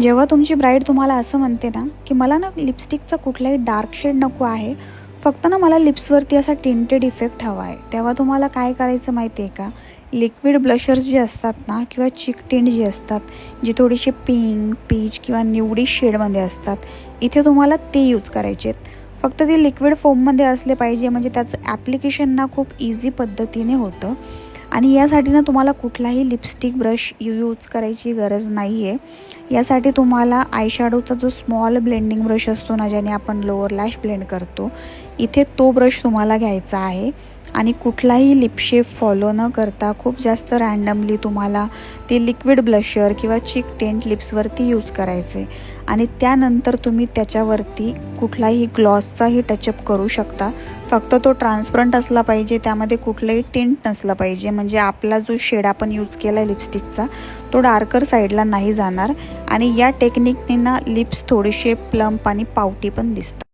जेव्हा तुमची ब्राईड तुम्हाला असं म्हणते ना, की मला ना लिपस्टिकचा कुठलाही डार्क शेड नको आहे, फक्त ना मला लिप्सवरती असा टिंटेड इफेक्ट हवा आहे. तेव्हा तुम्हाला काय करायचं माहिती आहे का? लिक्विड ब्लशर्स जे असतात ना किंवा चिक टिंट जी असतात, जी थोडीशी पिंक, पीच किंवा न्यूडी शेडमध्ये असतात, इथे तुम्हाला ते यूज करायचे आहेत. फक्त ते लिक्विड फॉर्ममध्ये असले पाहिजे, म्हणजे त्याचं ॲप्लिकेशन ना खूप इझी पद्धतीने होतं. आणि यासाठी ना तुम्हाला कुठलाही लिपस्टिक ब्रश यूज करायची गरज नाही आहे. यासाठी तुम्हाला आयशॅडोचा जो स्मॉल ब्लेंडिंग ब्रश असतो ना, ज्याने आपण लोअर लॅश ब्लेंड करतो, इथे तो ब्रश तुम्हाला घ्यायचा आहे. आणि कुठलाही लिप शेप फॉलो न करता खूप जास्त रँडमली तुम्हाला ते लिक्विड ब्लशर किंवा चिक टिंट लिप्सवरती यूज करायचे. आणि त्यानंतर तुम्ही त्याच्यावरती कुठलाही ग्लॉसचाही टचअप करू शकता. फक्त तो ट्रान्सपरंट असला पाहिजे, त्यामध्ये कुठलंही टिंट नसलं पाहिजे, म्हणजे आपला जो शेड आपण यूज केला आहे लिपस्टिकचा, तो डार्कर साईडला नाही जाणार. आणि या टेक्निकने ना लिप्स थोडेसे प्लम्प आणि पावटी पण दिसतात.